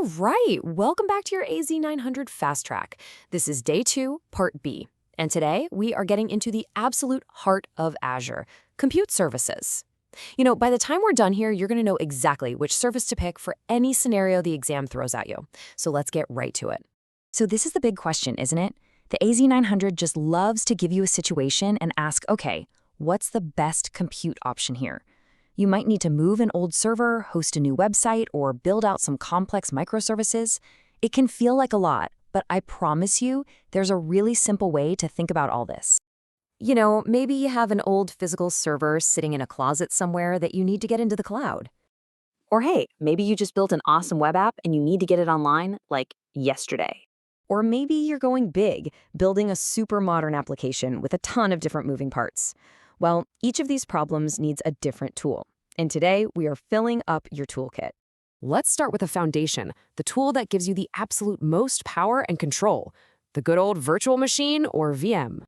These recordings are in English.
All right, welcome back to your AZ-900 Fast Track. This is day 2, part B. And today we are getting into the absolute heart of Azure, compute services. By the time we're done here, you're going to know exactly which service to pick for any scenario the exam throws at you. So let's get right to it. So this is the big question, isn't it? The AZ-900 just loves to give you a situation and ask, okay, what's the best compute option here? You might need to move an old server, host a new website, or build out some complex microservices. It can feel like a lot, but I promise you, there's a really simple way to think about all this. Maybe you have an old physical server sitting in a closet somewhere that you need to get into the cloud. Or hey, maybe you just built an awesome web app and you need to get it online, like yesterday. Or maybe you're going big, building a super modern application with a ton of different moving parts. Well, each of these problems needs a different tool. And today, we are filling up your toolkit. Let's start with a foundation, the tool that gives you the absolute most power and control, the good old virtual machine or VM.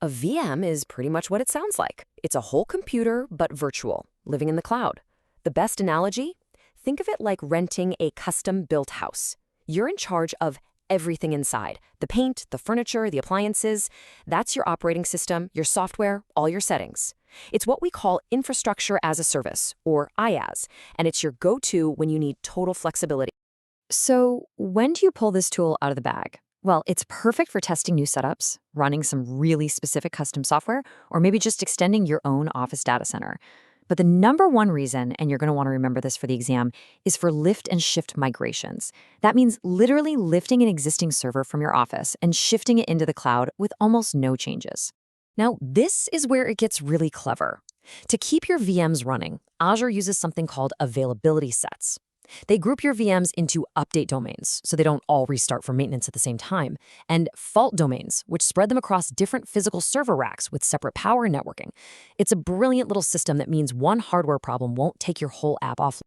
A VM is pretty much what it sounds like. It's a whole computer, but virtual, living in the cloud. The best analogy? Think of it like renting a custom-built house. You're in charge of everything inside, the paint, the furniture, the appliances. That's your operating system, your software, all your settings. It's what we call infrastructure as a service, or IaaS, and it's your go-to when you need total flexibility. So when do you pull this tool out of the bag? Well, it's perfect for testing new setups, running some really specific custom software, or maybe just extending your own office data center. But the number one reason, and you're going to want to remember this for the exam, is for lift and shift migrations. That means literally lifting an existing server from your office and shifting it into the cloud with almost no changes. Now, this is where it gets really clever. To keep your VMs running, Azure uses something called availability sets. They group your VMs into update domains, so they don't all restart for maintenance at the same time, and fault domains, which spread them across different physical server racks with separate power and networking. It's a brilliant little system that means one hardware problem won't take your whole app off.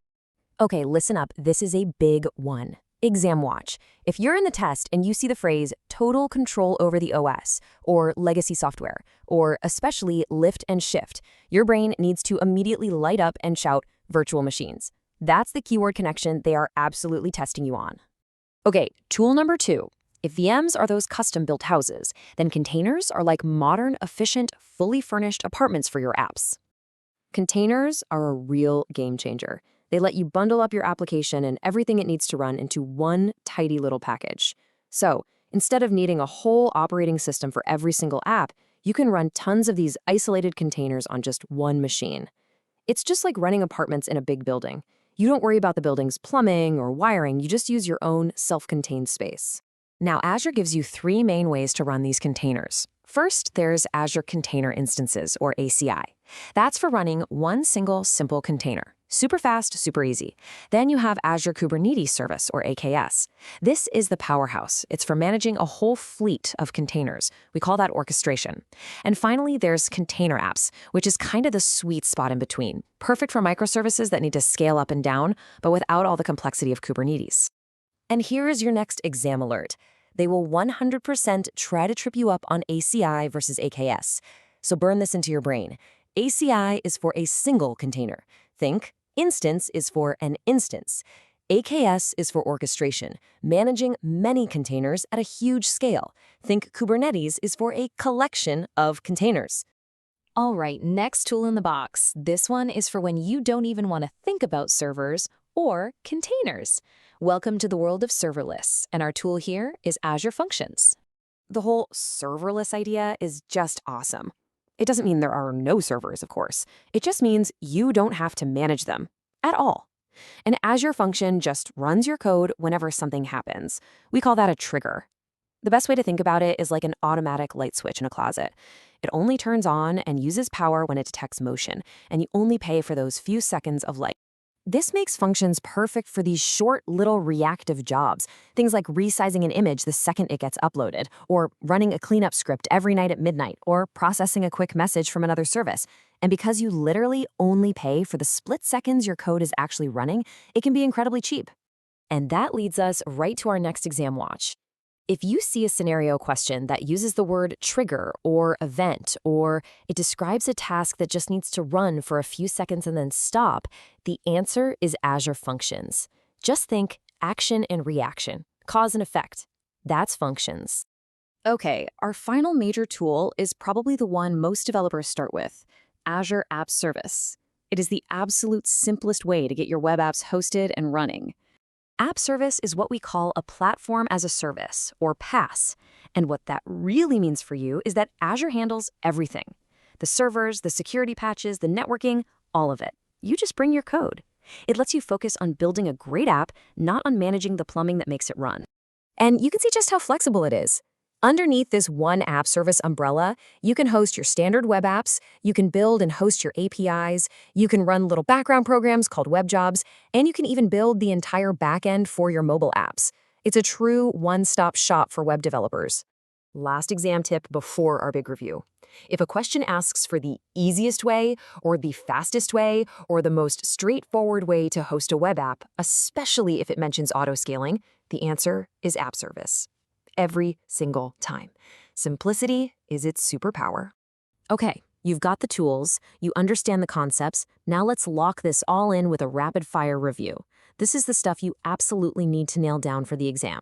Okay, listen up. This is a big one. Exam watch. If you're in the test and you see the phrase total control over the OS, or legacy software, or especially lift and shift, your brain needs to immediately light up and shout virtual machines. That's the keyword connection they are absolutely testing you on. Okay, tool number 2. If VMs are those custom-built houses, then containers are like modern, efficient, fully furnished apartments for your apps. Containers are a real game changer. They let you bundle up your application and everything it needs to run into one tidy little package. So, instead of needing a whole operating system for every single app, you can run tons of these isolated containers on just one machine. It's just like renting apartments in a big building. You don't worry about the building's plumbing or wiring, you just use your own self-contained space. Now, Azure gives you 3 main ways to run these containers. First, there's Azure Container Instances, or ACI. That's for running one single simple container. Super fast, super easy. Then you have Azure Kubernetes Service, or AKS. This is the powerhouse. It's for managing a whole fleet of containers. We call that orchestration. And finally, there's Container Apps, which is kind of the sweet spot in between. Perfect for microservices that need to scale up and down, but without all the complexity of Kubernetes. And here is your next exam alert. They will 100% try to trip you up on ACI versus AKS. So burn this into your brain. ACI is for a single container. Think instance is for an instance. AKS is for orchestration, managing many containers at a huge scale. Think Kubernetes is for a collection of containers. All right, next tool in the box. This one is for when you don't even want to think about servers or containers. Welcome to the world of serverless, and our tool here is Azure Functions. The whole serverless idea is just awesome. It doesn't mean there are no servers, of course. It just means you don't have to manage them at all. An Azure function just runs your code whenever something happens. We call that a trigger. The best way to think about it is like an automatic light switch in a closet. It only turns on and uses power when it detects motion, and you only pay for those few seconds of light. This makes functions perfect for these short, little reactive jobs. Things like resizing an image the second it gets uploaded, or running a cleanup script every night at midnight, or processing a quick message from another service. And because you literally only pay for the split seconds your code is actually running, it can be incredibly cheap. And that leads us right to our next exam watch. If you see a scenario question that uses the word trigger or event, or it describes a task that just needs to run for a few seconds and then stop, the answer is Azure Functions. Just think Action and reaction, cause and effect. That's functions. Okay, our final major tool is probably the one most developers start with, Azure App Service. It is the absolute simplest way to get your web apps hosted and running. App Service is what we call a platform as a service, or PaaS. And what that really means for you is that Azure handles everything. The servers, the security patches, the networking, all of it. You just bring your code. It lets you focus on building a great app, not on managing the plumbing that makes it run. And you can see just how flexible it is. Underneath this one app service umbrella, you can host your standard web apps, you can build and host your APIs, you can run little background programs called web jobs, and you can even build the entire backend for your mobile apps. It's a true one-stop shop for web developers. Last exam tip before our big review. If a question asks for the easiest way, or the fastest way, or the most straightforward way to host a web app, especially if it mentions auto-scaling, the answer is App Service. Every single time. Simplicity is its superpower. Okay, you've got the tools, you understand the concepts, now let's lock this all in with a rapid-fire review. This is the stuff you absolutely need to nail down for the exam.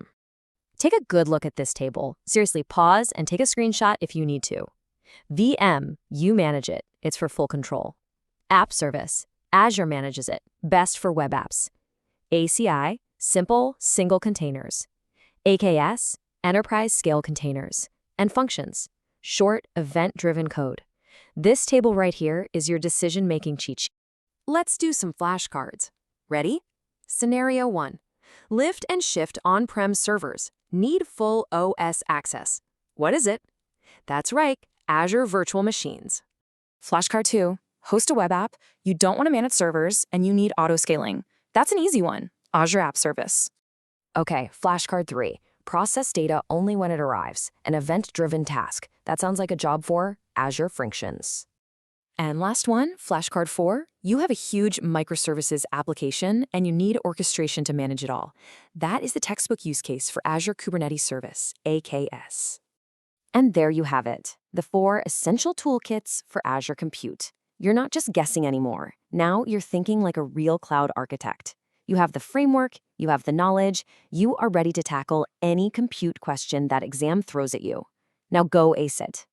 Take a good look at this table. Seriously, pause and take a screenshot if you need to. VM, you manage it. It's for full control. App Service, Azure manages it. Best for web apps. ACI, simple, single containers. AKS, enterprise scale containers. And Functions, short, event-driven code. This table right here is your decision-making cheat sheet. Let's do some flashcards. Ready? Scenario 1. Lift and shift on-prem servers. Need full OS access. What is it? That's right, Azure Virtual Machines. Flashcard 2. Host a web app, you don't want to manage servers, and you need auto-scaling. That's an easy one, Azure App Service. Okay, flashcard 3. Process data only when it arrives, an event-driven task. That sounds like a job for Azure Functions. And last one, flashcard 4. You have a huge microservices application and you need orchestration to manage it all. That is the textbook use case for Azure Kubernetes Service, AKS. And there you have it, the 4 essential toolkits for Azure Compute. You're not just guessing anymore. Now you're thinking like a real cloud architect. You have the framework, you have the knowledge, you are ready to tackle any compute question that exam throws at you. Now go ace it.